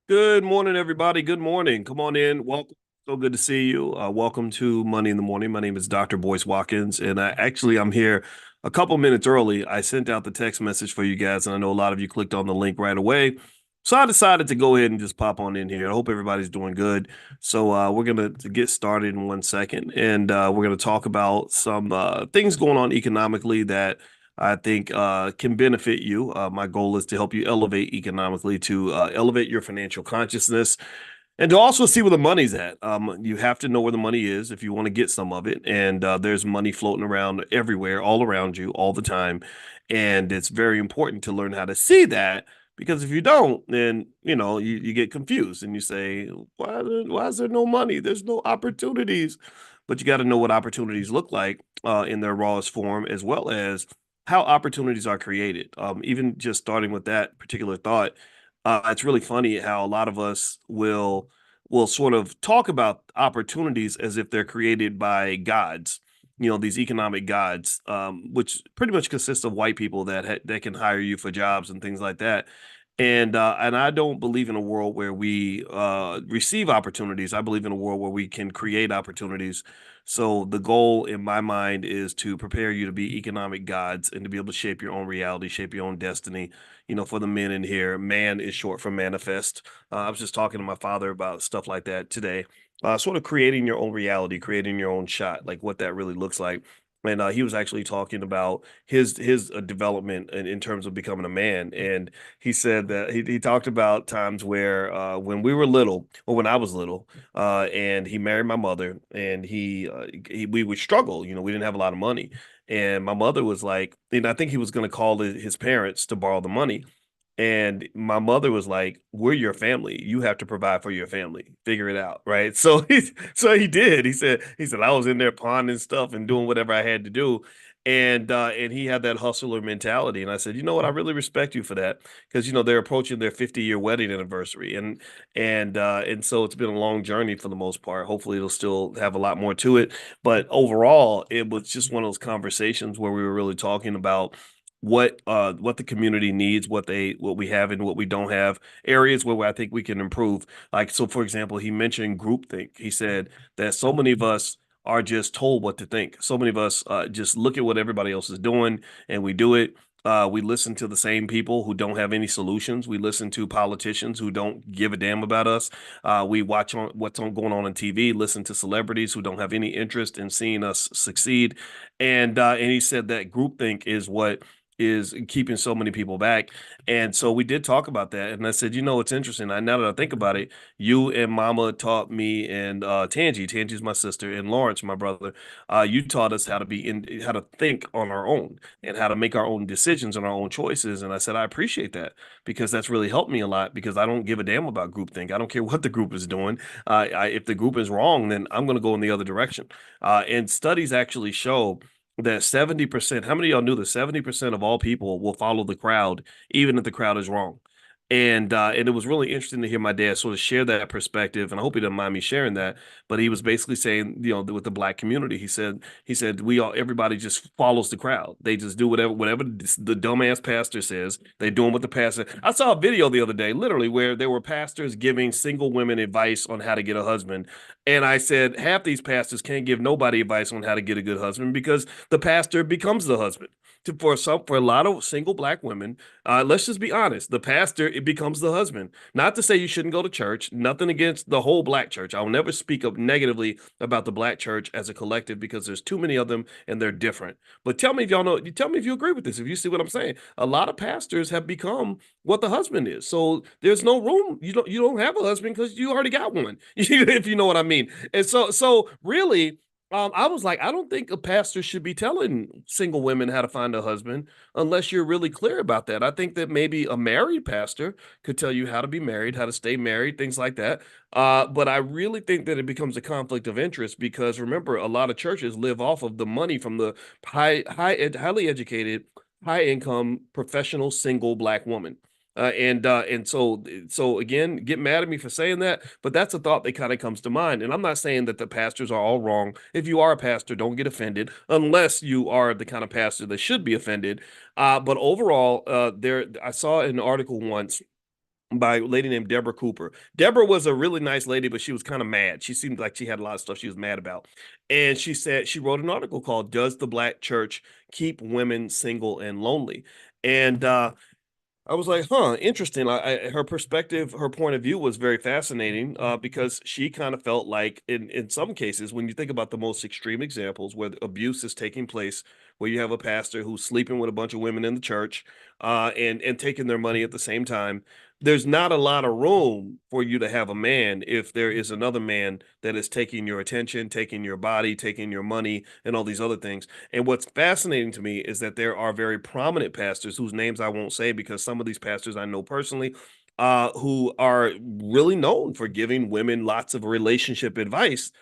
Good morning, everybody. Good morning. Come on in. Welcome. So good to see you. Welcome to Money in the Morning. My name is Dr. Boyce Watkins, and I'm here a couple minutes early. I sent out the text message for you guys, and I know a lot of you clicked on the link right away. So I decided to go ahead and just pop on in here. I hope everybody's doing good. So we're gonna to get started in 1 second, and we're gonna talk about some things going on economically that I think can benefit you. My goal is to help you elevate economically, to elevate your financial consciousness, and to also see where the money's at. You have to know where the money is if you want to get some of it. And there's money floating around everywhere, all around you, all the time. And it's very important to learn how to see that because if you don't, then you get confused and you say, why is there no money? There's no opportunities. But you got to know what opportunities look like in their rawest form, as well as how opportunities are created. Even just starting with that particular thought, it's really funny how a lot of us will sort of talk about opportunities as if they're created by gods. These economic gods, which pretty much consists of white people that can hire you for jobs and things like that. And I don't believe in a world where we receive opportunities. I believe in a world where we can create opportunities. So the goal in my mind is to prepare you to be economic gods and to be able to shape your own reality, shape your own destiny. For the men in here, man is short for manifest. I was just talking to my father about stuff like that today. Sort of creating your own reality, creating your own shot, like what that really looks like. And he was actually talking about his development in terms of becoming a man. And he said that he talked about times where when we were little, or when I was little, and he married my mother, and we would struggle. We didn't have a lot of money, and my mother was like, and I think he was going to call his parents to borrow the money. And my mother was like, "We're your family. You have to provide for your family. Figure it out, right?" So he did. He said I was in there pawning stuff and doing whatever I had to do, and he had that hustler mentality. And I said, you know what? I really respect you for that because they're approaching their 50-year wedding anniversary, and so it's been a long journey for the most part. Hopefully, it'll still have a lot more to it, but overall, it was just one of those conversations where we were really talking about what the community needs, what we have and what we don't have, areas where I think we can improve. Like, so for example, he mentioned groupthink. He said that so many of us are just told what to think. So many of us just look at what everybody else is doing and we do it. We listen to the same people who don't have any solutions. We listen to politicians who don't give a damn about us. We watch going on TV, listen to celebrities who don't have any interest in seeing us succeed. And he said that groupthink is what is keeping so many people back. And so we did talk about that. And I said, it's interesting. Now that I think about it, you and Mama taught me, and Tangi's my sister, and Lawrence, my brother. You taught us how to think on our own and how to make our own decisions and our own choices. And I said, I appreciate that because that's really helped me a lot because I don't give a damn about groupthink. I don't care what the group is doing. If the group is wrong, then I'm going to go in the other direction. And studies actually show that 70%, how many of y'all knew that 70% of all people will follow the crowd, even if the crowd is wrong? And it was really interesting to hear my dad sort of share that perspective, and I hope he doesn't mind me sharing that. But he was basically saying, with the black community, he said everybody just follows the crowd. They just do whatever the dumbass pastor says. They're doing what the pastor. I saw a video the other day, literally, where there were pastors giving single women advice on how to get a husband, and I said half these pastors can't give nobody advice on how to get a good husband because the pastor becomes the husband. For a lot of single black women, let's just be honest. The pastor, it becomes the husband. Not to say you shouldn't go to church. Nothing against the whole black church. I will never speak up negatively about the black church as a collective because there's too many of them and they're different. But tell me if y'all know. You tell me if you agree with this. If you see what I'm saying, a lot of pastors have become what the husband is. So there's no room. You don't have a husband because you already got one. If you know what I mean. And so really. I was like, I don't think a pastor should be telling single women how to find a husband unless you're really clear about that. I think that maybe a married pastor could tell you how to be married, how to stay married, things like that. But I really think that it becomes a conflict of interest because remember, a lot of churches live off of the money from the highly educated, high income, professional, single black woman. And so again, get mad at me for saying that, but that's a thought that kind of comes to mind. And I'm not saying that the pastors are all wrong. If you are a pastor, don't get offended unless you are the kind of pastor that should be offended. But overall, I saw an article once by a lady named Deborah Cooper. Deborah was a really nice lady, but she was kind of mad. She seemed like she had a lot of stuff she was mad about. And she said she wrote an article called "Does the Black Church Keep Women Single and Lonely?" And I was like, huh, interesting. Her perspective, her point of view was very fascinating because she kind of felt like, in some cases, when you think about the most extreme examples where abuse is taking place, where you have a pastor who's sleeping with a bunch of women in the church and taking their money at the same time, there's not a lot of room for you to have a man if there is another man that is taking your attention, taking your body, taking your money, and all these other things. And what's fascinating to me is that there are very prominent pastors whose names I won't say because some of these pastors I know personally, who are really known for giving women lots of relationship advice,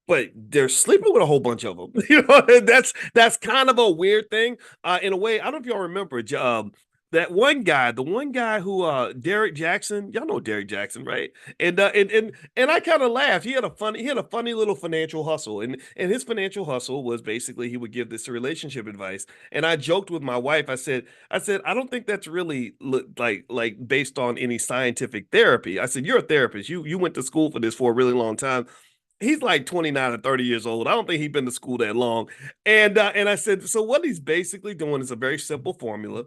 but they're sleeping with a whole bunch of them. That's kind of a weird thing. In a way, I don't know if y'all remember that one guy, the one guy who Derek Jackson, y'all know Derek Jackson, right? And I kind of laughed. He had a funny little financial hustle. And his financial hustle was basically he would give this relationship advice. And I joked with my wife, I said, I don't think that's really like based on any scientific therapy. I said, you're a therapist. You went to school for this for a really long time. He's like 29 or 30 years old. I don't think he's been to school that long. And I said, so what he's basically doing is a very simple formula.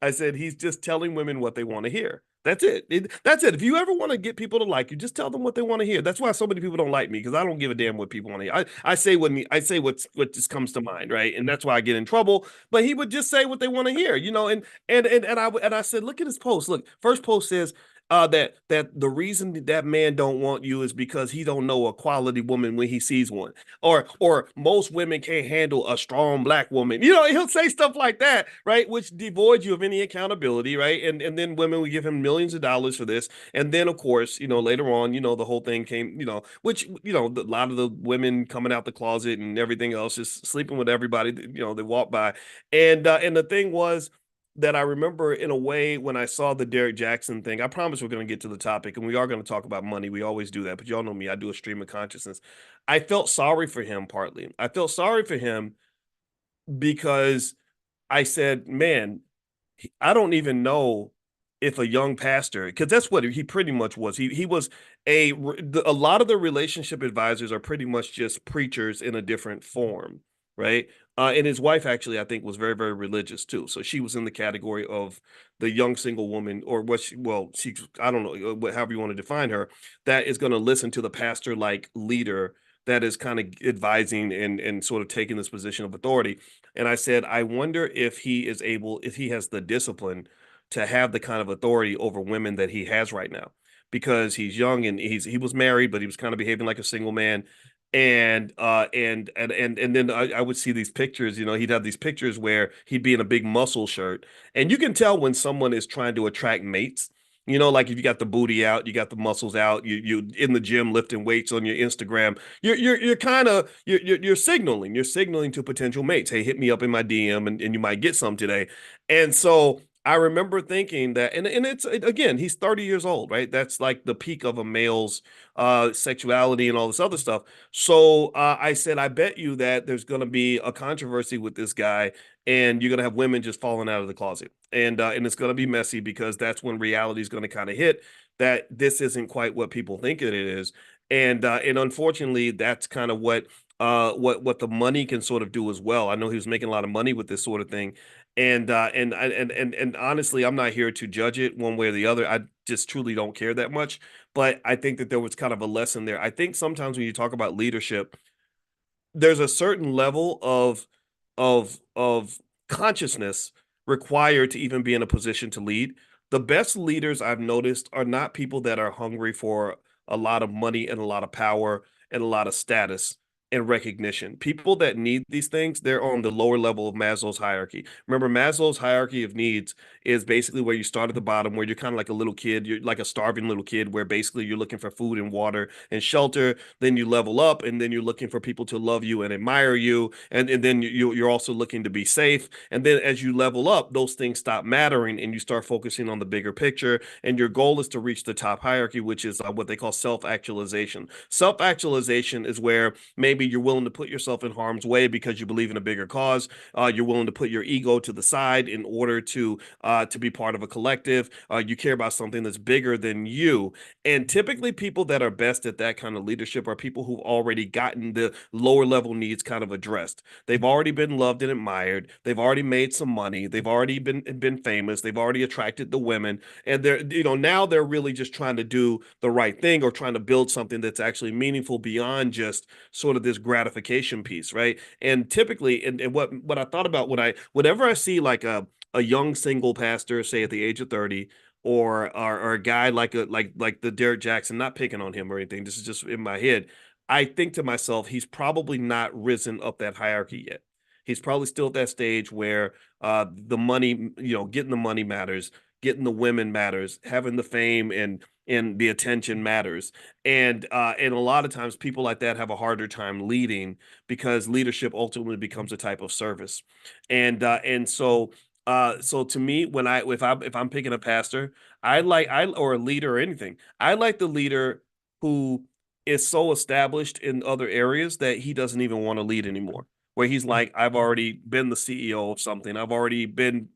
I said he's just telling women what they want to hear. That's it. That's it. If you ever want to get people to like you, just tell them what they want to hear. That's why so many people don't like me because I don't give a damn what people want to hear. I say what just comes to mind, right? And that's why I get in trouble. But he would just say what they want to hear, and I said, look at his post. Look, first post says that the reason that man don't want you is because he don't know a quality woman when he sees one, or most women can't handle a strong black woman. He'll say stuff like that, right? Which devoids you of any accountability, right? And then women will give him millions of dollars for this, and then of course, later on, the whole thing came, which a lot of the women coming out the closet and everything else, just sleeping with everybody, they walk by, and the thing was that I remember in a way when I saw the Derek Jackson thing. I promise we're going to get to the topic and we are going to talk about money. We always do that, but y'all know me. I do a stream of consciousness. I felt sorry for him partly. I felt sorry for him because I said, man, I don't even know if a young pastor, because that's what he pretty much was. He was a lot of the relationship advisors are pretty much just preachers in a different form, right? And his wife actually, I think, was very, very religious too. So she was in the category of the young single woman, or what she, well, she, I don't know, however you want to define her, that is going to listen to the pastor like leader that is kind of advising and sort of taking this position of authority. And I said, I wonder if he has the discipline to have the kind of authority over women that he has right now, because he's young and he was married, but he was kind of behaving like a single man. And then I would see these pictures, he'd have these pictures where he'd be in a big muscle shirt. And you can tell when someone is trying to attract mates. Like if you got the booty out, you got the muscles out, you in the gym lifting weights on your Instagram, you're kind of you're signaling to potential mates, hey, hit me up in my DM and you might get some today. And so I remember thinking that, and again, he's 30 years old, right? That's like the peak of a male's sexuality and all this other stuff. So I said, I bet you that there's going to be a controversy with this guy, and you're going to have women just falling out of the closet, and it's going to be messy because that's when reality is going to kind of hit that this isn't quite what people think it is, and unfortunately, that's kind of what the money can sort of do as well. I know he was making a lot of money with this sort of thing, and honestly, I'm not here to judge it one way or the other. I just truly don't care that much. But I think that there was kind of a lesson there. I think sometimes when you talk about leadership, there's a certain level of consciousness required to even be in a position to lead. The best leaders I've noticed are not people that are hungry for a lot of money and a lot of power and a lot of status and recognition. People that need these things, they're on the lower level of Maslow's hierarchy. Remember, Maslow's hierarchy of needs is basically where you start at the bottom, where you're kind of like a little kid, you're like a starving little kid, where basically you're looking for food and water and shelter. Then you level up, and then you're looking for people to love you and admire you, and then you're also looking to be safe. And then as you level up, those things stop mattering, and you start focusing on the bigger picture. And your goal is to reach the top hierarchy, which is what they call self-actualization. Self-actualization is where maybe maybe you're willing to put yourself in harm's way because you believe in a bigger cause. You're willing to put your ego to the side in order to be part of a collective. You care about something that's bigger than you. And typically, people that are best at that kind of leadership are people who've already gotten the lower level needs kind of addressed. They've already been loved and admired. They've already made some money. They've already been famous. They've already attracted the women, and now they're really just trying to do the right thing or trying to build something that's actually meaningful beyond just sort of this gratification piece, right? And typically, and what I thought about whenever I see like a young single pastor, say at the age of 30, or a guy like the Derek Jackson, not picking on him or anything. This is just in my head. I think to myself, he's probably not risen up that hierarchy yet. He's probably still at that stage where the money, getting the money matters, getting the women matters, having the fame and the attention matters. And a lot of times people like that have a harder time leading because leadership ultimately becomes a type of service. And so to me, when I if I'm picking a pastor, I or a leader or anything, I like the leader who is so established in other areas that he doesn't even want to lead anymore. Where he's like, I've already been the CEO of something. I've already been,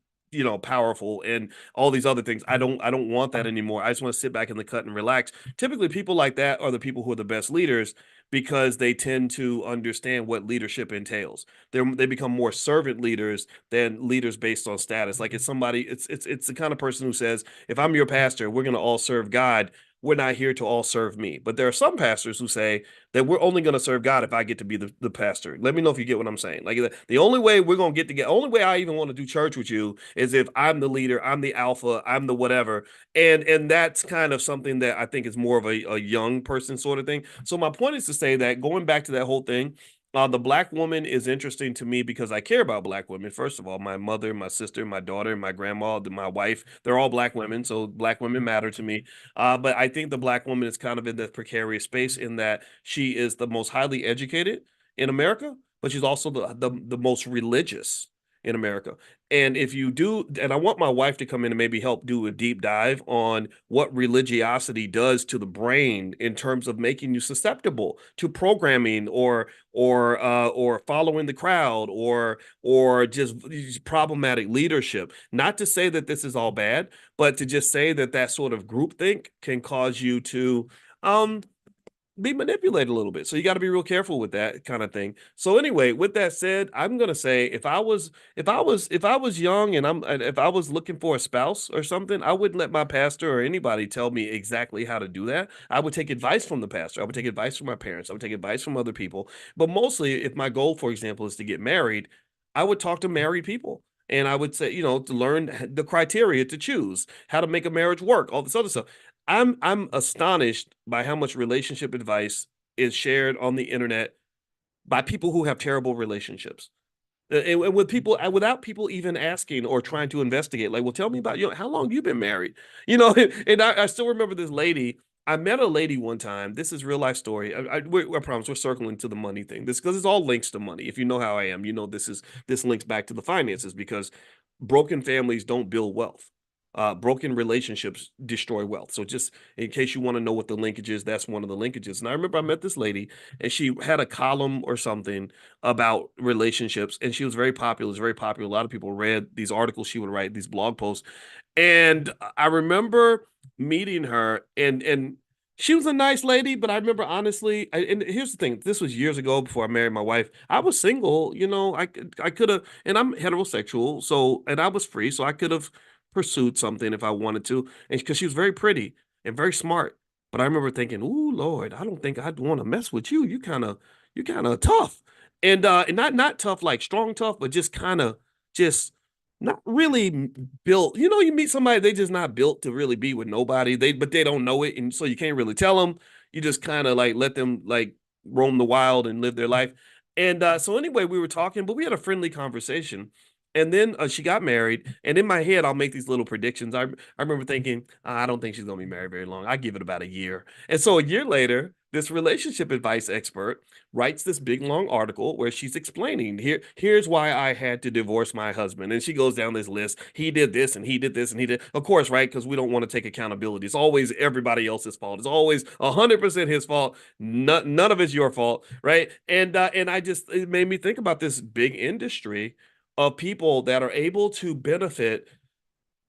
powerful and all these other things. I don't want that anymore. I just want to sit back in the cut and relax. Typically, people like that are the people who are the best leaders because they tend to understand what leadership entails. They become more servant leaders than leaders based on status. Like it's the kind of person who says, if I'm your pastor, we're going to all serve God. We're not here to all serve me. But there are some pastors who say that we're only going to serve God if I get to be the pastor. Let me know if you get what I'm saying. Like the only way we're going to get together, only way I even want to do church with you is if I'm the leader, I'm the alpha, I'm the whatever. And that's kind of something that I think is more of a young person sort of thing. So my point is to say that going back to that whole thing, the black woman is interesting to me because I care about black women. First of all, my mother, my sister, my daughter, my grandma, my wife, they're all black women. So black women matter to me. But I think the black woman is kind of in that precarious space in that she is the most highly educated in America, but she's also the most religious in America. And if you do, and I want my wife to come in and maybe help do a deep dive on what religiosity does to the brain in terms of making you susceptible to programming or following the crowd or just problematic leadership. Not to say that this is all bad, but to just say that that sort of groupthink can cause you to um be manipulated a little bit. So you got to be real careful with that kind of thing. So anyway, with that said, I'm gonna say if I was young and if I was looking for a spouse or something, I wouldn't let my pastor or anybody tell me exactly how to do that. I would take advice from the pastor. I would take advice from my parents. I would take advice from other people. But mostly, if my goal, for example, is to get married, I would talk to married people. And I would say, to learn the criteria to choose, how to make a marriage work, all this other stuff. I'm astonished by how much relationship advice is shared on the internet by people who have terrible relationships. And with people without people even asking or trying to investigate, like, well, tell me about how long you been married, And I still remember this lady. I met a lady one time. This is real life story. I promise we're circling to the money thing. This because it's all links to money. If you know how I am, this links back to the finances because broken families don't build wealth. Broken relationships destroy wealth. So just in case you want to know what the linkage is, that's one of the linkages. And I remember I met this lady and she had a column or something about relationships and she was very popular. It was very popular. A lot of people read these articles she would write, these blog posts. And I remember meeting her and she was a nice lady, but I remember honestly, and here's the thing, this was years ago before I married my wife. I was single, I could have, and I'm heterosexual, so, and I was free, so I could have pursued something if I wanted to. And because she was very pretty and very smart. But I remember thinking, "Ooh, Lord, I don't think I'd want to mess with you. You kind of tough." And not tough like strong tough, but just not really built. You meet somebody, they just not built to really be with nobody. But they don't know it, and so you can't really tell them. You just kind of like let them like roam the wild and live their life. And so anyway, we were talking, but we had a friendly conversation. And then she got married. And in my head, I'll make these little predictions. I remember thinking, I don't think she's going to be married very long. I give it about a year. And so a year later, this relationship advice expert writes this big long article where she's explaining here's why I had to divorce my husband. And she goes down this list. He did this and he did this and he did. Of course, right? Because we don't want to take accountability. It's always everybody else's fault. It's always 100% his fault. None of it's your fault, right? And I just it made me think about this big industry of people that are able to benefit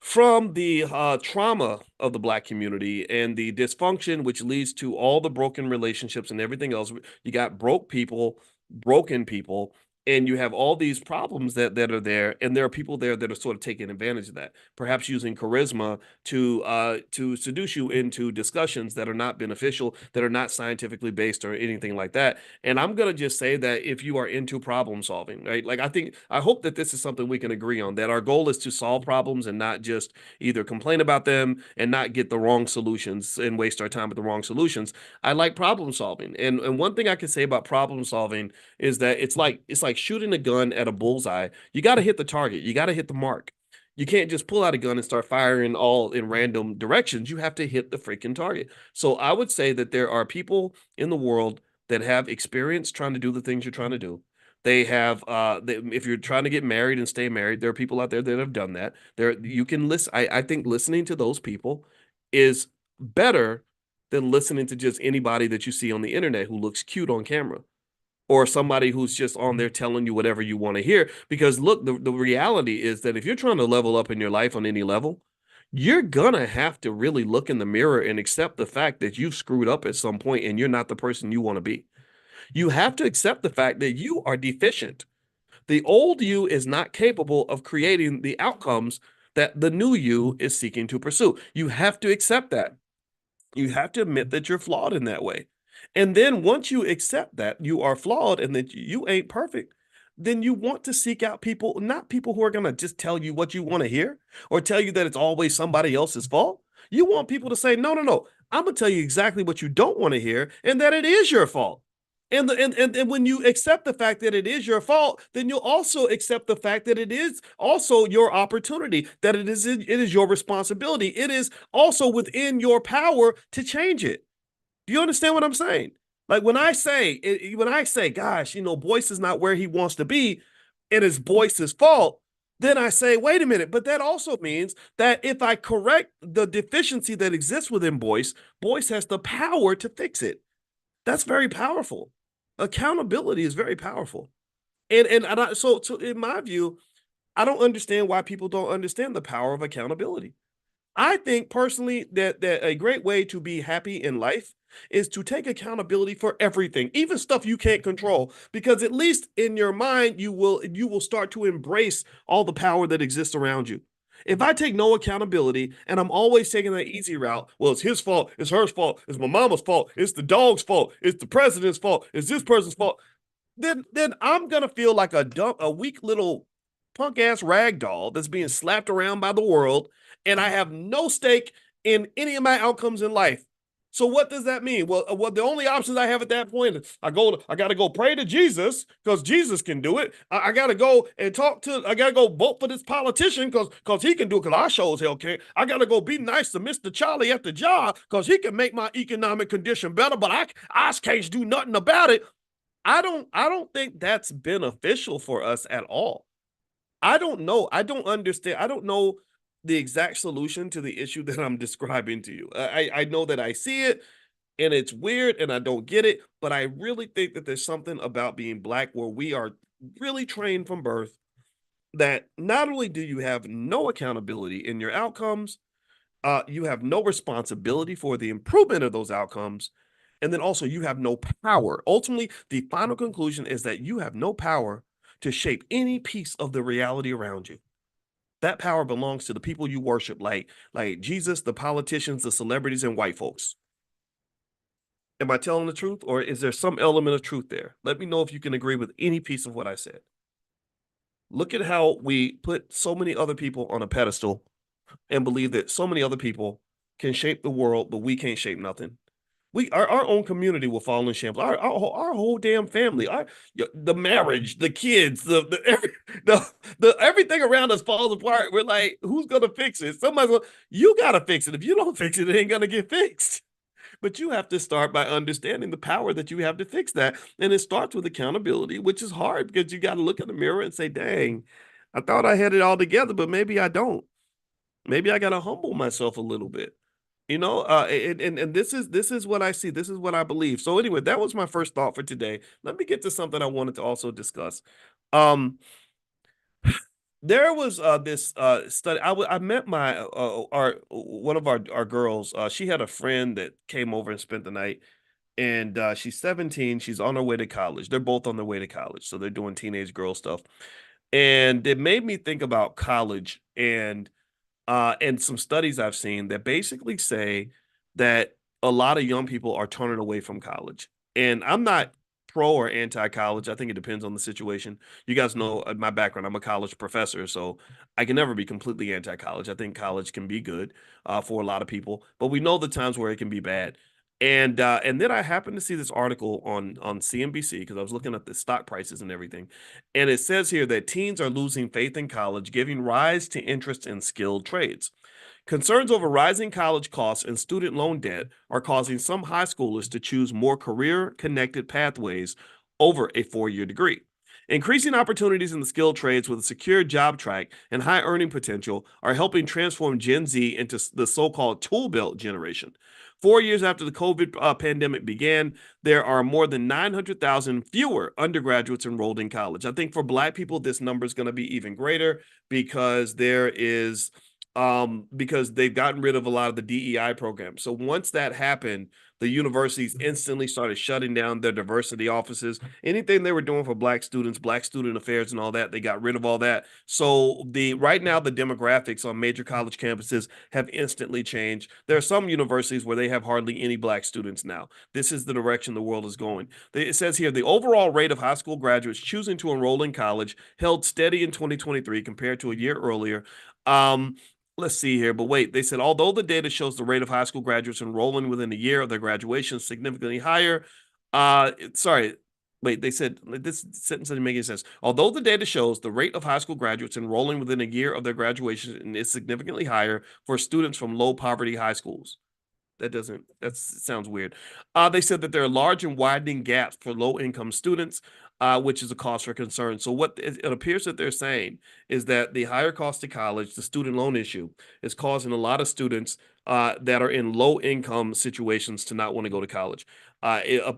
from the trauma of the Black community and the dysfunction, which leads to all the broken relationships and everything else. You got broke people, broken people, and you have all these problems that are there, and there are people there that are sort of taking advantage of that, perhaps using charisma to seduce you into discussions that are not beneficial, that are not scientifically based or anything like that. And I'm gonna just say that if you are into problem solving, right? Like I hope that this is something we can agree on, that our goal is to solve problems and not just either complain about them and not get the wrong solutions and waste our time with the wrong solutions. I like problem solving. And one thing I can say about problem solving is that it's like shooting a gun at a bullseye. You got to hit the target. You got to hit the mark. You can't just pull out a gun and start firing all in random directions. You have to hit the freaking target. So I would say that there are people in the world that have experience trying to do the things you're trying to do. They have if you're trying to get married and stay married, there are people out there that have done that. There you can listen. I think listening to those people is better than listening to just anybody that you see on the internet who looks cute on camera or somebody who's just on there telling you whatever you want to hear. Because look, the reality is that if you're trying to level up in your life on any level, you're gonna have to really look in the mirror and accept the fact that you've screwed up at some point and you're not the person you want to be. You have to accept the fact that you are deficient. The old you is not capable of creating the outcomes that the new you is seeking to pursue. You have to accept that. You have to admit that you're flawed in that way. And then once you accept that you are flawed and that you ain't perfect, then you want to seek out people, not people who are going to just tell you what you want to hear or tell you that it's always somebody else's fault. You want people to say, no, no, no, I'm going to tell you exactly what you don't want to hear and that it is your fault. And when you accept the fact that it is your fault, then you'll also accept the fact that it is also your opportunity, that it is your responsibility. It is also within your power to change it. Do you understand what I'm saying? Like when I say, gosh, Boyce is not where he wants to be, and it's Boyce's fault, then I say, wait a minute, but that also means that if I correct the deficiency that exists within Boyce, Boyce has the power to fix it. That's very powerful. Accountability is very powerful. So in my view, I don't understand why people don't understand the power of accountability. I think personally that a great way to be happy in life is to take accountability for everything, even stuff you can't control, because at least in your mind you will start to embrace all the power that exists around you. If I take no accountability and I'm always taking that easy route, well, it's his fault, it's her fault, it's my mama's fault, it's the dog's fault, it's the president's fault, it's this person's fault, then I'm gonna feel like a weak little punk ass rag doll that's being slapped around by the world, and I have no stake in any of my outcomes in life. So what does that mean? Well, the only options I have at that point is I got to go pray to Jesus because Jesus can do it. I got to go and I got to go vote for this politician because he can do it because I sure as hell can't. I got to go be nice to Mr. Charlie at the job because he can make my economic condition better, but I can't do nothing about it. I don't think that's beneficial for us at all. I don't know. I don't understand. I don't know the exact solution to the issue that I'm describing to you. I know that I see it and it's weird and I don't get it, but I really think that there's something about being Black where we are really trained from birth that not only do you have no accountability in your outcomes, you have no responsibility for the improvement of those outcomes. And then also, you have no power. Ultimately, the final conclusion is that you have no power to shape any piece of the reality around you. That power belongs to the people you worship, like Jesus, the politicians, the celebrities, and white folks. Am I telling the truth, or is there some element of truth there? Let me know if you can agree with any piece of what I said. Look at how we put so many other people on a pedestal and believe that so many other people can shape the world, but we can't shape nothing. our own community will fall in shambles. Our whole damn family, the marriage, the kids, the everything around us falls apart. We're like, who's gonna fix it? You gotta fix it. If you don't fix it, it ain't gonna get fixed. But you have to start by understanding the power that you have to fix that. And it starts with accountability, which is hard because you got to look in the mirror and say, dang, I thought I had it all together, but maybe I don't. Maybe I got to humble myself a little bit. And this is what I see. This is what I believe. So anyway, that was my first thought for today. Let me get to something I wanted to also discuss. Um, there was this study. I met my our one of our girls. She had a friend that came over and spent the night, and she's 17. She's on her way to college. They're both on their way to college, so they're doing teenage girl stuff. And it made me think about college and some studies I've seen that basically say that a lot of young people are turning away from college. And I'm not pro or anti college. I think it depends on the situation. You guys know my background. I'm a college professor, so I can never be completely anti college. I think college can be good for a lot of people, but we know the times where it can be bad. And then I happened to see this article on CNBC because I was looking at the stock prices and everything, and it says here that teens are losing faith in college, giving rise to interest in skilled trades. Concerns over rising college costs and student loan debt are causing some high schoolers to choose more career connected pathways over a 4 year degree. Increasing opportunities in the skilled trades with a secure job track and high earning potential are helping transform Gen Z into the so called tool belt generation. 4 years after the COVID pandemic began, there are more than 900,000 fewer undergraduates enrolled in college. I think for Black people, this number is going to be even greater because because they've gotten rid of a lot of the DEI programs. So once that happened, the universities instantly started shutting down their diversity offices. Anything they were doing for Black students, Black student affairs, and all that, they got rid of all that. So the right now the demographics on major college campuses have instantly changed. There are some universities where they have hardly any Black students now. This is the direction the world is going. It says here the overall rate of high school graduates choosing to enroll in college held steady in 2023 compared to a year earlier. Um, Let's see here, but wait, they said although the data shows the rate of high school graduates enrolling within a year of their graduation is significantly higher, sorry, wait, they said this sentence doesn't make any sense. Although the data shows the rate of high school graduates enrolling within a year of their graduation is significantly higher for students from low poverty high schools. That sounds weird. They said that there are large and widening gaps for low income students, which is a cause for concern. So what it appears that they're saying is that the higher cost of college, the student loan issue, is causing a lot of students that are in low income situations to not want to go to college.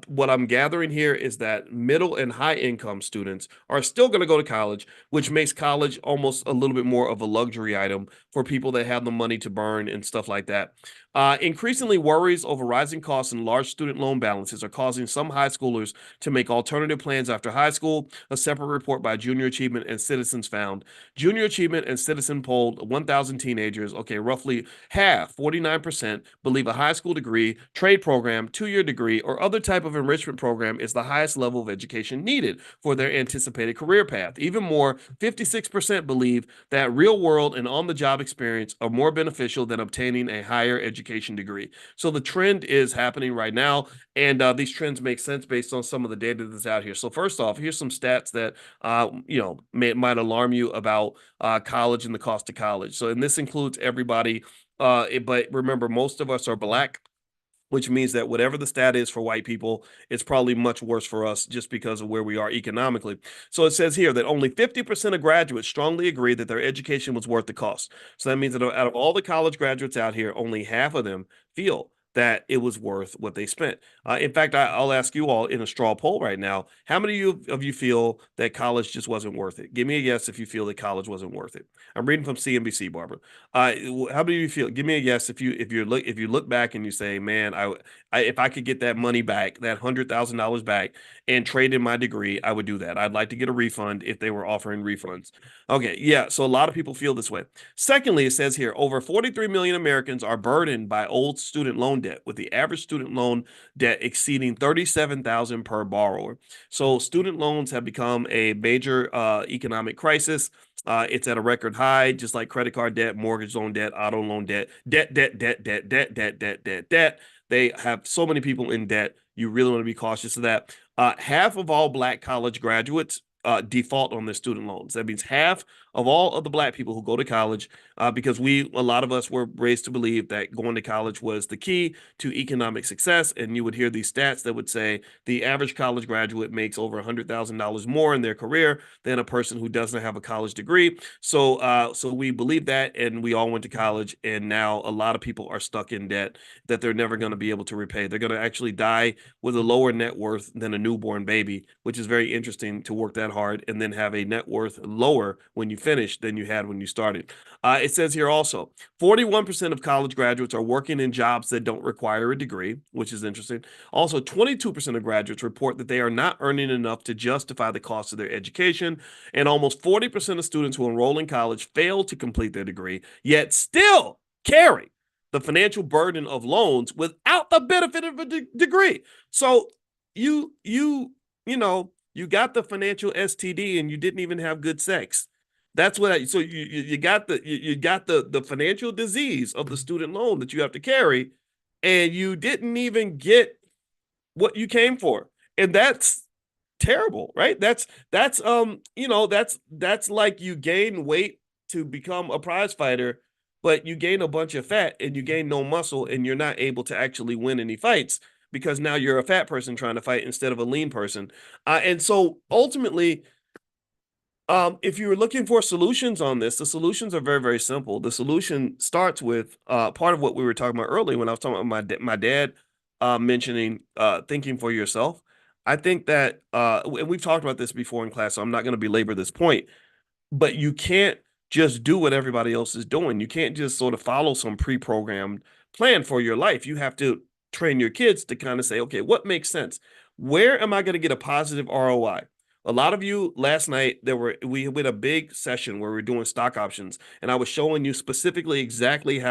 What I'm gathering here is that middle and high income students are still going to go to college, which makes college almost a little bit more of a luxury item for people that have the money to burn and stuff like that. Increasingly, worries over rising costs and large student loan balances are causing some high schoolers to make alternative plans after high school. A separate report by Junior Achievement and Citizens found Junior Achievement and Citizen polled 1,000 teenagers. Okay, roughly half, 49%, believe a high school degree, trade program, 2 year degree, or other type of enrichment program is the highest level of education needed for their anticipated career path. Even more, 56% believe that real world and on the job experience are more beneficial than obtaining a higher education degree. So the trend is happening right now, and these trends make sense based on some of the data that's out here. So first off, here's some stats that might alarm you about college and the cost of college. So, and this includes everybody, but remember, most of us are Black, which means that whatever the stat is for white people, it's probably much worse for us just because of where we are economically. So it says here that only 50% of graduates strongly agree that their education was worth the cost. So that means that out of all the college graduates out here, only half of them feel that it was worth what they spent. In fact, I'll ask you all in a straw poll right now, how many of you feel that college just wasn't worth it? Give me a yes if you feel that college wasn't worth it. I'm reading from CNBC, Barbara. How many of you feel? Give me a yes if you look back and you say, man, if I could get that money back, that $100,000 back, and trade in my degree, I would do that. I'd like to get a refund if they were offering refunds. Okay, yeah. So a lot of people feel this way. Secondly, it says here over 43 million Americans are burdened by old student loan debt, with the average student loan debt exceeding $37,000 per borrower. So student loans have become a major economic crisis. It's at a record high, just like credit card debt, mortgage loan debt, auto loan debt, debt. They have so many people in debt. You really want to be cautious of that. Half of all Black college graduates default on their student loans. That means half of all of the Black people who go to college, because a lot of us were raised to believe that going to college was the key to economic success. And you would hear these stats that would say the average college graduate makes over $100,000 more in their career than a person who doesn't have a college degree. So we believe that, and we all went to college, and now a lot of people are stuck in debt that they're never going to be able to repay. They're going to actually die with a lower net worth than a newborn baby, which is very interesting to work that hard and then have a net worth lower when you finish than you had when you started. It says here also 41% of college graduates are working in jobs that don't require a degree, which is interesting. Also, 22% of graduates report that they are not earning enough to justify the cost of their education, and almost 40% of students who enroll in college fail to complete their degree, yet still carry the financial burden of loans without the benefit of a degree. So you got the financial STD and you didn't even have good sex. That's what so you got the financial disease of the student loan that you have to carry, and you didn't even get what you came for. And that's terrible, right? That's like you gain weight to become a prize fighter, but you gain a bunch of fat and you gain no muscle, and you're not able to actually win any fights because now you're a fat person trying to fight instead of a lean person. And so ultimately, if you're looking for solutions on this, the solutions are very, very simple. The solution starts with part of what we were talking about earlier when I was talking about my dad mentioning thinking for yourself. I think that, and we've talked about this before in class, so I'm not going to belabor this point, but you can't just do what everybody else is doing. You can't just sort of follow some pre-programmed plan for your life. You have to train your kids to kind of say, okay, what makes sense? Where am I going to get a positive ROI? A lot of you last night, we had a big session where we were doing stock options, and I was showing you specifically exactly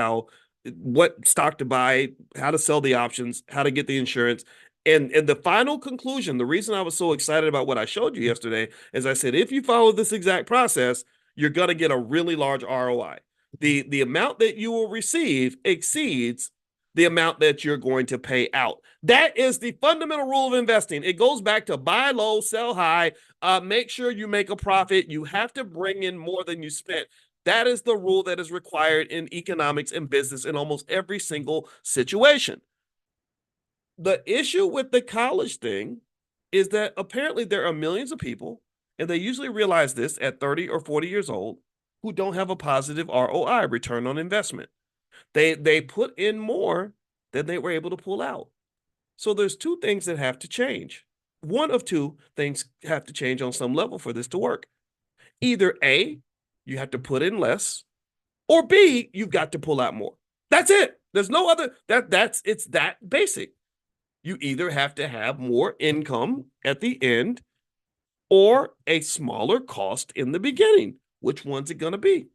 what stock to buy, how to sell the options, how to get the insurance. And the final conclusion, the reason I was so excited about what I showed you yesterday is I said, if you follow this exact process, you're going to get a really large ROI. The amount that you will receive exceeds the amount that you're going to pay out. That is the fundamental rule of investing. It goes back to buy low, sell high, make sure you make a profit. You have to bring in more than you spent. That is the rule that is required in economics and business in almost every single situation. The issue with the college thing is that apparently there are millions of people, and they usually realize this at 30 or 40 years old, who don't have a positive ROI, return on investment. They put in more than they were able to pull out. So there's two things that have to change. One of two things have to change on some level for this to work. Either A, you have to put in less, or B, you've got to pull out more. That's it. There's no other, it's that basic. You either have to have more income at the end or a smaller cost in the beginning. Which one's it going to be?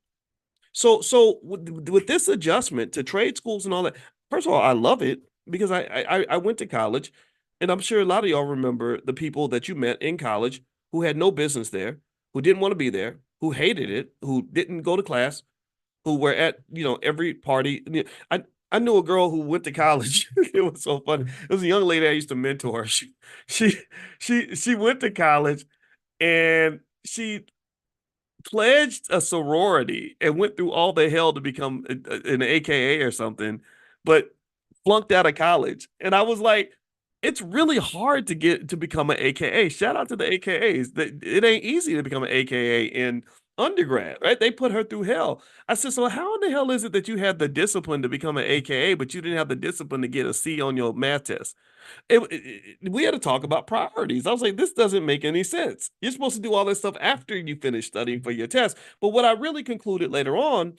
So with this adjustment to trade schools and all that, first of all, I love it because I went to college, and I'm sure a lot of y'all remember the people that you met in college who had no business there, who didn't want to be there, who hated it, who didn't go to class, who were at every party. I knew a girl who went to college. It was so funny. It was a young lady I used to mentor. She she went to college, and she pledged a sorority and went through all the hell to become an AKA or something, but flunked out of college. And I was like, it's really hard to become an AKA. Shout out to the AKAs. It ain't easy to become an AKA in undergrad, right? They put her through hell. I said, so how in the hell is it that you had the discipline to become an AKA, but you didn't have the discipline to get a C on your math test? We had to talk about priorities. I was like, this doesn't make any sense. You're supposed to do all this stuff after you finish studying for your test. But what I really concluded later on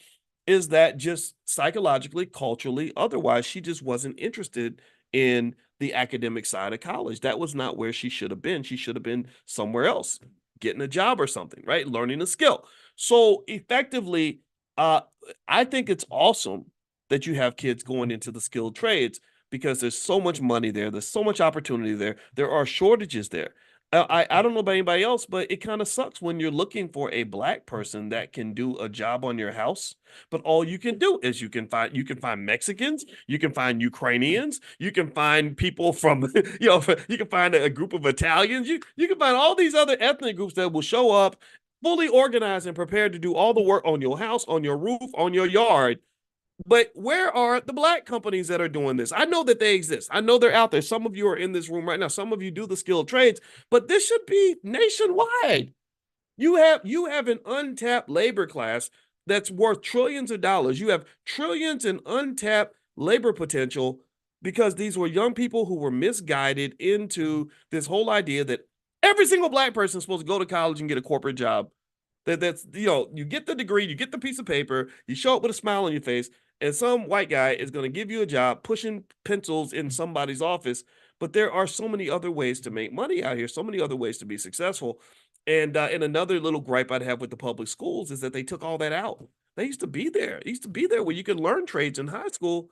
is that just psychologically, culturally, otherwise, she just wasn't interested in the academic side of college. That was not where she should have been. She should have been somewhere else, getting a job or something, right? Learning a skill. So effectively, I think it's awesome that you have kids going into the skilled trades. because there's so much money there. There's so much opportunity there. There are shortages there. I don't know about anybody else, but it kind of sucks when you're looking for a black person that can do a job on your house, but all you can do is you can find Mexicans, you can find Ukrainians, you can find people from you can find a group of Italians, you can find all these other ethnic groups that will show up fully organized and prepared to do all the work on your house, on your roof, on your yard. But where are the black companies that are doing this? I know that they exist. I know they're out there. Some of you are in this room right now. Some of you do the skilled trades, but this should be nationwide. You have an untapped labor class that's worth trillions of dollars. You have trillions in untapped labor potential because these were young people who were misguided into this whole idea that every single black person is supposed to go to college and get a corporate job. That's you get the degree, you get the piece of paper, you show up with a smile on your face, and some white guy is going to give you a job pushing pencils in somebody's office. But there are so many other ways to make money out here, so many other ways to be successful. And another little gripe I'd have with the public schools is that they took all that out. They used to be there. It used to be there where you could learn trades in high school.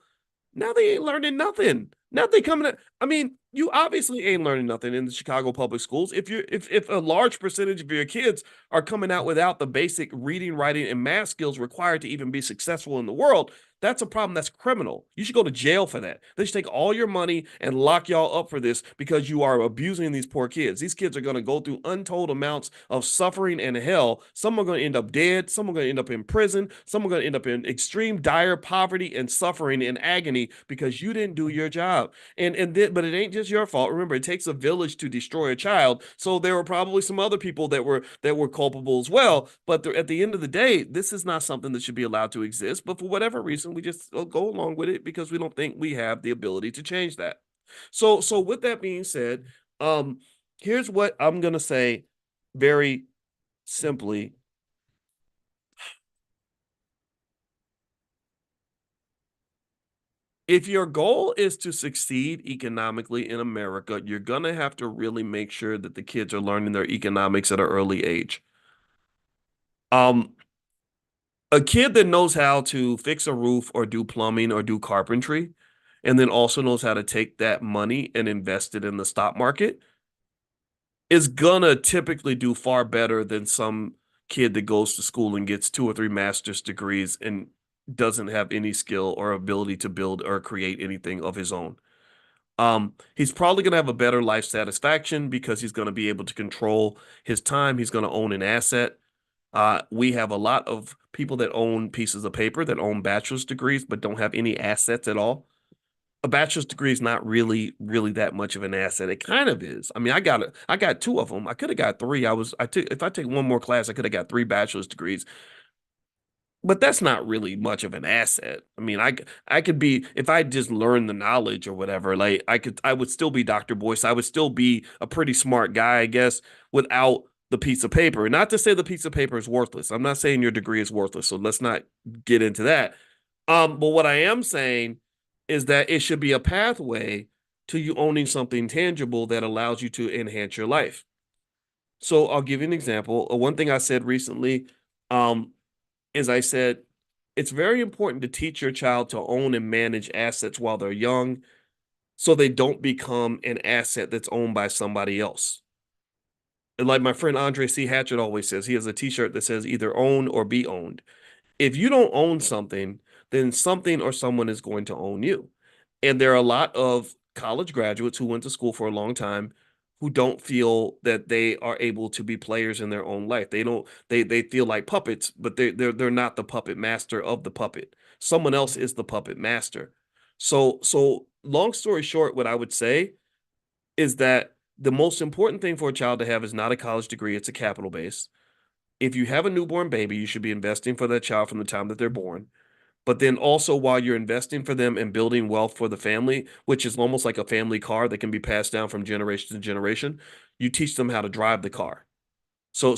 Now they ain't learning nothing. Now they coming at, I mean, you obviously ain't learning nothing in the Chicago public schools. If a large percentage of your kids are coming out without the basic reading, writing, and math skills required to even be successful in the world, that's a problem. That's criminal. You should go to jail for that. They should take all your money and lock y'all up for this because you are abusing these poor kids. These kids are going to go through untold amounts of suffering and hell. Some are going to end up dead. Some are going to end up in prison. Some are going to end up in extreme dire poverty and suffering and agony because you didn't do your job. But it ain't just your fault. Remember, it takes a village to destroy a child. So there were probably some other people that were culpable as well. But at the end of the day, this is not something that should be allowed to exist. But for whatever reason, we just go along with it because we don't think we have the ability to change that. So with that being said, um, here's what I'm gonna say very simply. If your goal is to succeed economically in America, you're going to have to really make sure that the kids are learning their economics at an early age. Um, a kid that knows how to fix a roof or do plumbing or do carpentry, and then also knows how to take that money and invest it in the stock market is gonna typically do far better than some kid that goes to school and gets two or three master's degrees and doesn't have any skill or ability to build or create anything of his own. He's probably going to have a better life satisfaction because he's going to be able to control his time. He's going to own an asset. We have a lot of people that own pieces of paper that own bachelor's degrees but don't have any assets at all. A bachelor's degree is not really that much of an asset. It kind of is. I mean, I got two of them. I could have got three. I took if I take one more class, I could have got three bachelor's degrees, but that's not really much of an asset. I mean, I could be if I just learned the knowledge or whatever, like I would still be Dr. Boyce. I would still be a pretty smart guy, I guess, without the piece of paper. Not to say the piece of paper is worthless. I'm not saying your degree is worthless, so let's not get into that. But what I am saying is that it should be a pathway to you owning something tangible that allows you to enhance your life. So I'll give you an example. One thing I said recently, um, is I said, it's very important to teach your child to own and manage assets while they're young so they don't become an asset that's owned by somebody else. And like my friend Andre C. Hatchett always says, he has a t-shirt that says either own or be owned. If you don't own something, then something or someone is going to own you. And there are a lot of college graduates who went to school for a long time who don't feel that they are able to be players in their own life. They don't they feel like puppets, but they're not the puppet master of the puppet. Someone else is the puppet master. So long story short, what I would say is that the most important thing for a child to have is not a college degree, it's a capital base. If you have a newborn baby, you should be investing for that child from the time that they're born. But then also while you're investing for them and building wealth for the family, which is almost like a family car that can be passed down from generation to generation, you teach them how to drive the car. So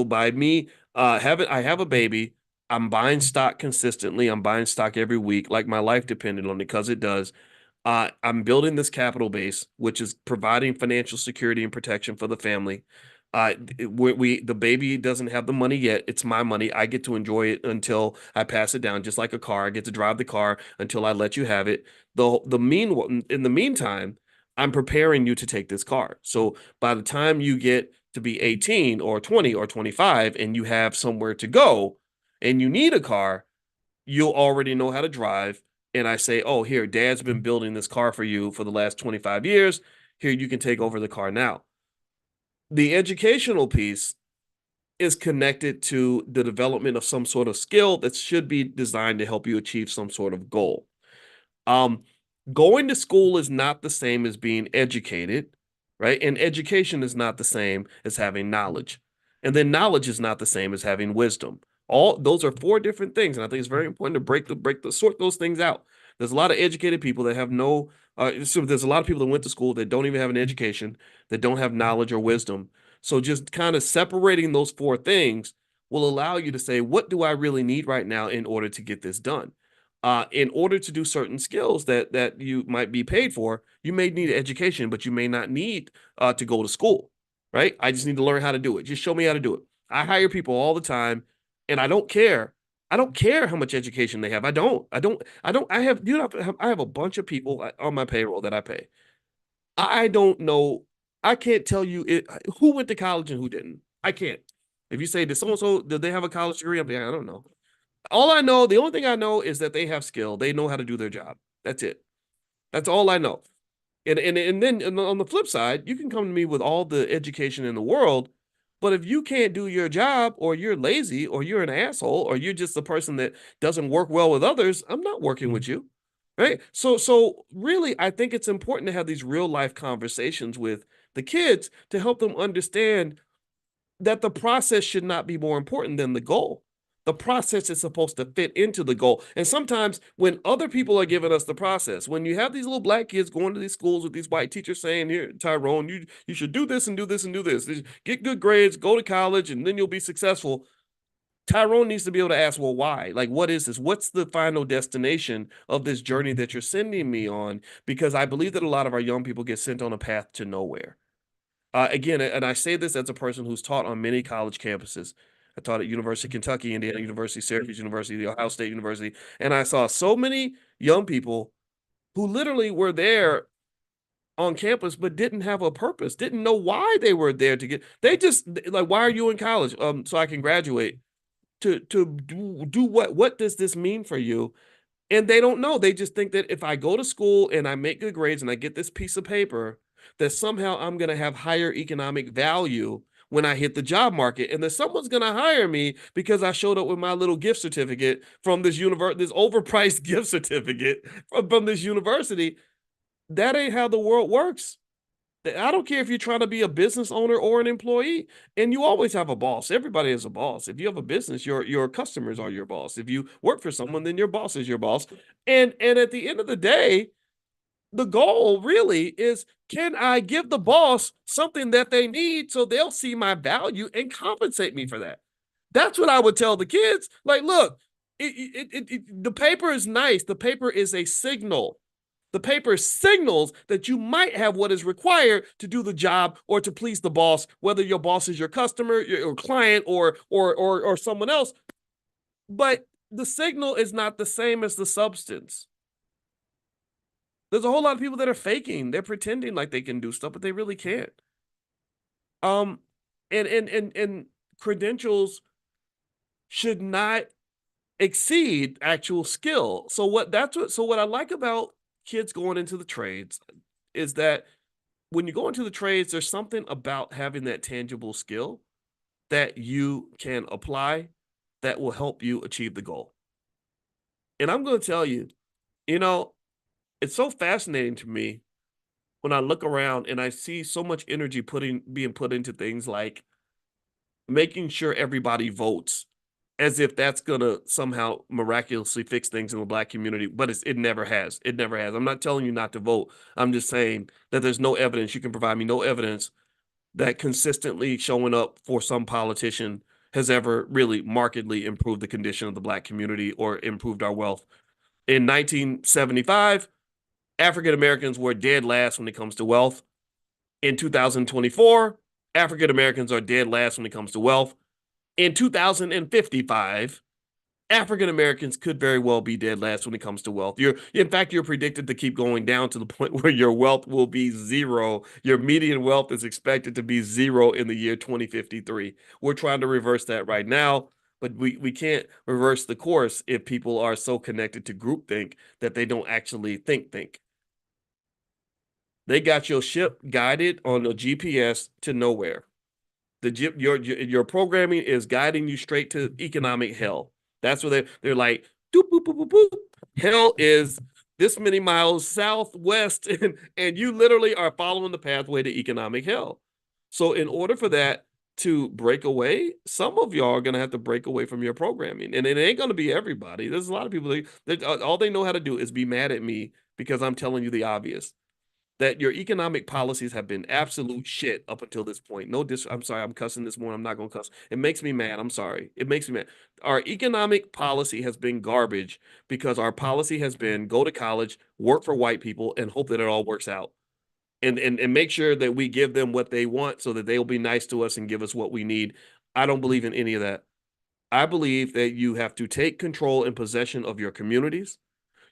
by me having I have a baby, I'm buying stock consistently. I'm buying stock every week, like my life depended on it because it does. I'm building this capital base, which is providing financial security and protection for the family. The baby doesn't have the money yet. It's my money. I get to enjoy it until I pass it down, just like a car. I get to drive the car until I let you have it. In the meantime, I'm preparing you to take this car. So by the time you get to be 18 or 20 or 25 and you have somewhere to go and you need a car, you'll already know how to drive. And I say, oh, here, dad's been building this car for you for the last 25 years. Here, you can take over the car now. The educational piece is connected to the development of some sort of skill that should be designed to help you achieve some sort of goal. Um, Going to school is not the same as being educated, right? And education is not the same as having knowledge. And then knowledge is not the same as having wisdom. All those are four different things, and I think it's very important to sort those things out. There's a lot of educated people that have no. So there's a lot of people that went to school that don't even have an education, that don't have knowledge or wisdom. So just kind of separating those four things will allow you to say, what do I really need right now in order to get this done? In order to do certain skills that you might be paid for, you may need education, but you may not need to go to school, right? I just need to learn how to do it. Just show me how to do it. I hire people all the time, and I don't care. I don't care how much education they have. I don't. I don't. I don't. I have. You know, I have a bunch of people on my payroll that I pay. I don't know. I can't tell you who went to college and who didn't. I can't. If you say, did so and so, did they have a college degree? I'm like, I don't know. All I know, the only thing I know is that they have skill. They know how to do their job. That's it. That's all I know. And then on the flip side, you can come to me with all the education in the world, but if you can't do your job, or you're lazy, or you're an asshole, or you're just a person that doesn't work well with others, I'm not working with you. Right? So really, I think it's important to have these real life conversations with the kids to help them understand that the process should not be more important than the goal. The process is supposed to fit into the goal. And sometimes when other people are giving us the process, when you have these little black kids going to these schools with these white teachers saying, here, Tyrone, you should do this and do this and do this. Get good grades, go to college, and then you'll be successful. Tyrone needs to be able to ask, well, why? Like, what is this? What's the final destination of this journey that you're sending me on? Because I believe that a lot of our young people get sent on a path to nowhere. Again, and I say this as a person who's taught on many college campuses. I taught at University of Kentucky, Indiana University, Syracuse University, the Ohio State University, and I saw so many young people who literally were there on campus but didn't have a purpose, didn't know why they were there to get. They just like, why are you in college? So I can graduate. To do what? What does this mean for you? And they don't know. They just think that if I go to school and I make good grades and I get this piece of paper, that somehow I'm going to have higher economic value when I hit the job market, and that someone's going to hire me because I showed up with my little gift certificate from this this overpriced gift certificate from this university. That ain't how the world works. I don't care if you're trying to be a business owner or an employee, and you always have a boss. Everybody is a boss. If you have a business, your customers are your boss. If you work for someone, then your boss is your boss. And at the end of the day, the goal really is, can I give the boss something that they need so they'll see my value and compensate me for that? That's what I would tell the kids. Like, look, the paper is nice. The paper is a signal. The paper signals that you might have what is required to do the job or to please the boss, whether your boss is your customer, your client, or someone else. But the signal is not the same as the substance. There's a whole lot of people that are faking. They're pretending like they can do stuff, but they really can't. Um, and credentials should not exceed actual skill. So what I like about kids going into the trades is that when you go into the trades, there's something about having that tangible skill that you can apply that will help you achieve the goal. And I'm going to tell you, you know, it's so fascinating to me when I look around and I see so much energy being put into things like making sure everybody votes, as if that's gonna somehow miraculously fix things in the black community, but it never has. It never has. I'm not telling you not to vote. I'm just saying that there's no evidence. You can provide me no evidence that consistently showing up for some politician has ever really markedly improved the condition of the black community or improved our wealth. In 1975, African Americans were dead last when it comes to wealth. In 2024, African Americans are dead last when it comes to wealth. In 2055, African Americans could very well be dead last when it comes to wealth. In fact, you're predicted to keep going down to the point where your wealth will be zero. Your median wealth is expected to be zero in the year 2053. We're trying to reverse that right now, but we can't reverse the course if people are so connected to groupthink that they don't actually think. They got your ship guided on a GPS to nowhere. Your programming is guiding you straight to economic hell. That's what they're like. Doop, boop, boop, boop, boop. Hell is this many miles southwest, and you literally are following the pathway to economic hell. So, in order for that to break away, some of y'all are gonna have to break away from your programming, and it ain't gonna be everybody. There's a lot of people that all they know how to do is be mad at me because I'm telling you the obvious that your economic policies have been absolute shit up until this point. I'm sorry, I'm cussing this morning. I'm not gonna cuss. It makes me mad. I'm sorry. It makes me mad. Our economic policy has been garbage because our policy has been go to college, work for white people, and hope that it all works out. And make sure that we give them what they want so that they'll be nice to us and give us what we need. I don't believe in any of that. I believe that you have to take control and possession of your communities.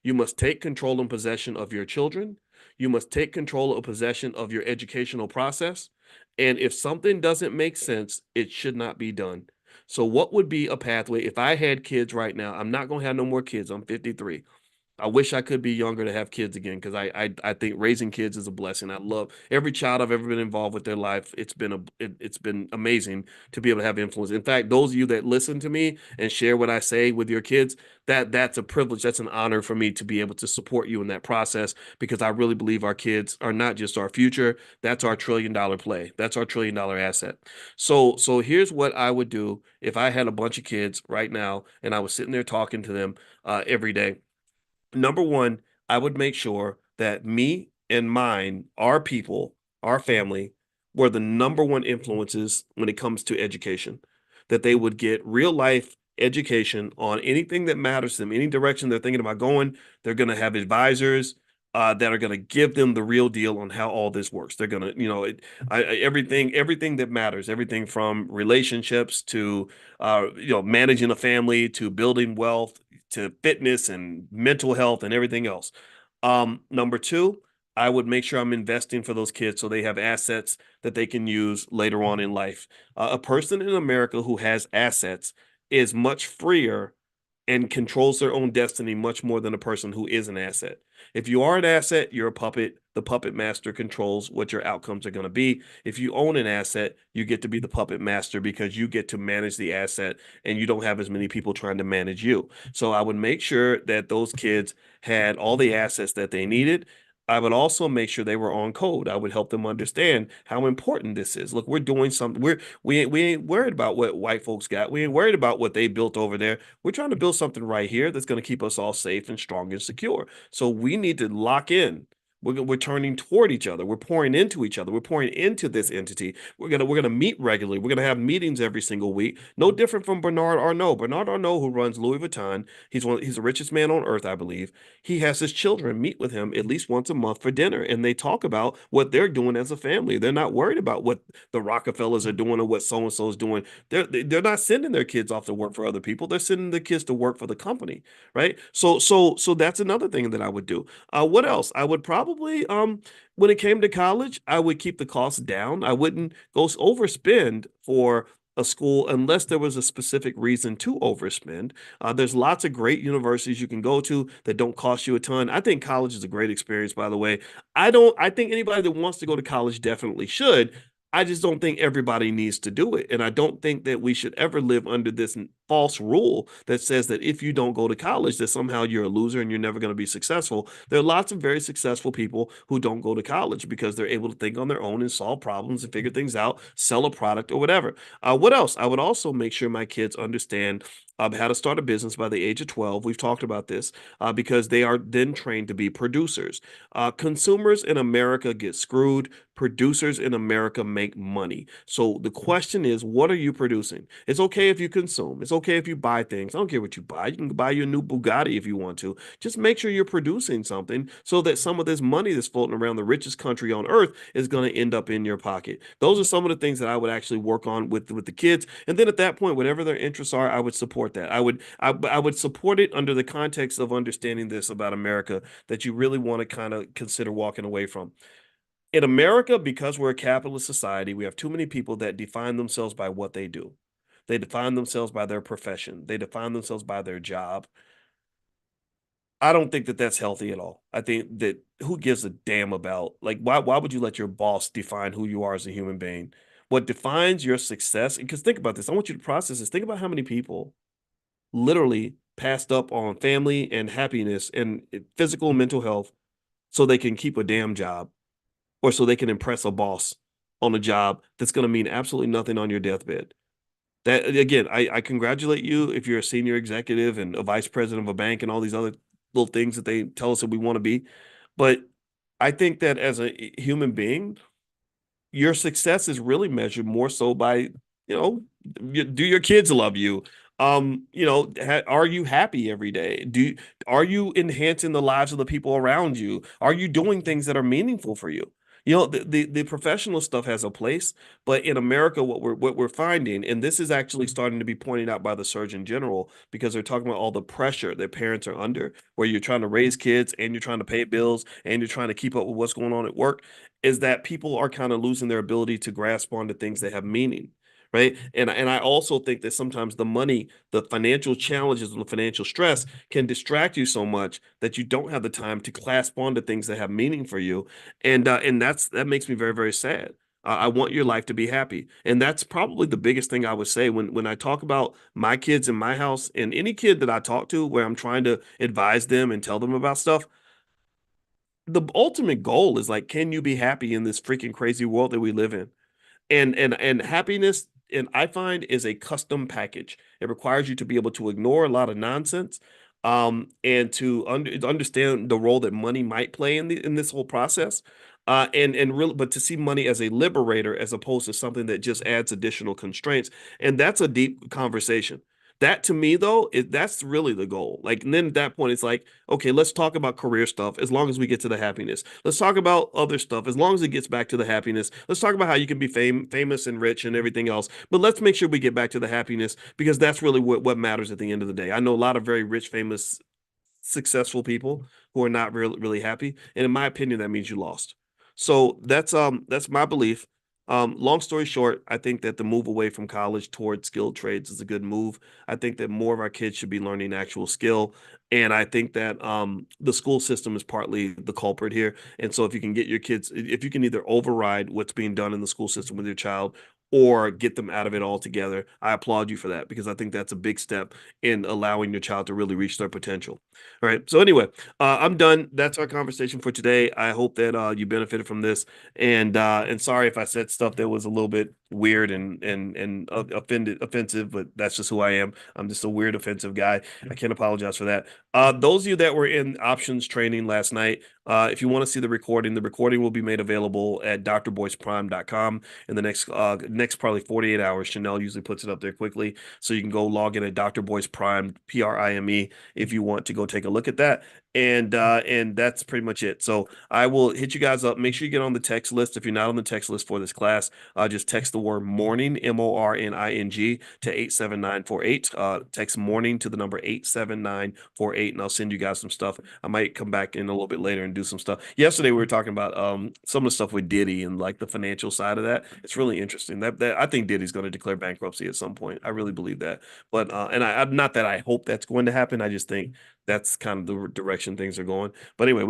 You must take control and possession of your children. You must take control or possession of your educational process. And if something doesn't make sense, it should not be done. So, what would be a pathway if I had kids right now? I'm not going to have no more kids. I'm 53. I wish I could be younger to have kids again because I think raising kids is a blessing. I love every child I've ever been involved with their life. It's been amazing to be able to have influence. In fact, those of you that listen to me and share what I say with your kids, that's a privilege. That's an honor for me to be able to support you in that process because I really believe our kids are not just our future. That's our $1 trillion play. That's our $1 trillion asset. So here's what I would do if I had a bunch of kids right now and I was sitting there talking to them every day. Number one, I would make sure that me and mine, our people, our family, were the number one influences when it comes to education. That they would get real life education on anything that matters to them, any direction they're thinking about going. They're going to have advisors that are going to give them the real deal on how all this works. They're going to, everything that matters, everything from relationships to, managing a family to building wealth to fitness and mental health and everything else. Number two, I would make sure I'm investing for those kids so they have assets that they can use later on in life. A person in America who has assets is much freer and controls their own destiny much more than a person who is an asset. If you are an asset, you're a puppet. The puppet master controls what your outcomes are going to be. If you own an asset, you get to be the puppet master because you get to manage the asset and you don't have as many people trying to manage you. So I would make sure that those kids had all the assets that they needed. I would also make sure they were on code. I would help them understand how important this is. Look, we're doing something. We ain't worried about what white folks got. We ain't worried about what they built over there. We're trying to build something right here that's going to keep us all safe and strong and secure. So we need to lock in. We're turning toward each other. We're pouring into each other. We're pouring into this entity. We're gonna meet regularly. We're gonna have meetings every single week. No different from Bernard Arnault. Bernard Arnault, who runs Louis Vuitton, he's the richest man on earth, I believe. He has his children meet with him at least once a month for dinner, and they talk about what they're doing as a family. They're not worried about what the Rockefellers are doing or what so and so is doing. They're not sending their kids off to work for other people. They're sending the kids to work for the company, right? So that's another thing that I would do. What else? I would probably, when it came to college, I would keep the costs down. I wouldn't go overspend for a school unless there was a specific reason to overspend. There's lots of great universities you can go to that don't cost you a ton. I think college is a great experience, by the way. I think anybody that wants to go to college definitely should. I just don't think everybody needs to do it. And I don't think that we should ever live under this false rule that says that if you don't go to college, that somehow you're a loser and you're never going to be successful. There are lots of very successful people who don't go to college because they're able to think on their own and solve problems and figure things out, sell a product or whatever. What else? I would also make sure my kids understand how to start a business by the age of 12. We've talked about this because they are then trained to be producers. Consumers in America get screwed. Producers in America make money. So the question is, what are you producing? It's okay if you consume. It's okay if you buy things. I don't care what you buy. You can buy you a new Bugatti if you want to. Just make sure you're producing something so that some of this money that's floating around the richest country on earth is going to end up in your pocket. Those are some of the things that I would actually work on with the kids. And then at that point, whatever their interests are, I would support that. I would support it under the context of understanding this about America that you really want to kind of consider walking away from. In America, because we're a capitalist society, we have too many people that define themselves by what they do. They define themselves by their profession. They define themselves by their job. I don't think that that's healthy at all. I think that who gives a damn about like why would you let your boss define who you are as a human being? What defines your success? Because think about this. I want you to process this. Think about how many people literally passed up on family and happiness and physical and mental health so they can keep a damn job or so they can impress a boss on a job that's going to mean absolutely nothing on your deathbed. That again, I congratulate you if you're a senior executive and a vice president of a bank and all these other little things that they tell us that we want to be. But I think that as a human being, your success is really measured more so by, do your kids love you? Are you happy every day? Are you enhancing the lives of the people around you? Are you doing things that are meaningful for you? The professional stuff has a place, but in America, what we're finding, and this is actually starting to be pointed out by the Surgeon General because they're talking about all the pressure that parents are under, where you're trying to raise kids and you're trying to pay bills and you're trying to keep up with what's going on at work, is that people are kind of losing their ability to grasp onto things that have meaning. Right. And I also think that sometimes the money, the financial challenges and the financial stress can distract you so much that you don't have the time to clasp onto things that have meaning for you. And that makes me very, very sad. I want your life to be happy. And that's probably the biggest thing I would say when I talk about my kids in my house and any kid that I talk to where I'm trying to advise them and tell them about stuff. The ultimate goal is like, can you be happy in this freaking crazy world that we live in? And happiness, and I find, is a custom package. It requires you to be able to ignore a lot of nonsense, and to understand the role that money might play in this whole process, and really, but to see money as a liberator as opposed to something that just adds additional constraints, and that's a deep conversation. That to me though, that's really the goal. Like, and then at that point, it's like, okay, let's talk about career stuff as long as we get to the happiness. Let's talk about other stuff as long as it gets back to the happiness. Let's talk about how you can be famous and rich and everything else. But let's make sure we get back to the happiness because that's really what matters at the end of the day. I know a lot of very rich, famous, successful people who are not really happy. And in my opinion, that means you lost. So that's my belief. Long story short, I think that the move away from college towards skilled trades is a good move. I think that more of our kids should be learning actual skill. And I think that the school system is partly the culprit here. And so if you can get your kids, if you can either override what's being done in the school system with your child or get them out of it altogether, I applaud you for that because I think that's a big step in allowing your child to really reach their potential. All right. So anyway, I'm done. That's our conversation for today. I hope that you benefited from this, and sorry if I said stuff that was a little bit weird and offensive, but that's just who I am. I'm just a weird, offensive guy. I can't apologize for that. Those of you that were in options training last night, if you want to see the recording will be made available at drboyceprime.com in the next probably 48 hours. Chanel usually puts it up there quickly, so you can go log in at Dr. Boyce Prime, Prime, if you want to go take a look at that. And that's pretty much it. So I will hit you guys up. Make sure you get on the text list. If you're not on the text list for this class, just text the word morning, MORNING, to 87948. Text morning to the number 87948, and I'll send you guys some stuff. I might come back in a little bit later and do some stuff. Yesterday we were talking about some of the stuff with Diddy and like the financial side of that. It's really interesting. That I think Diddy's going to declare bankruptcy at some point. I really believe that. But and I'm not that I hope that's going to happen. I just think that's kind of the direction things are going. But anyway.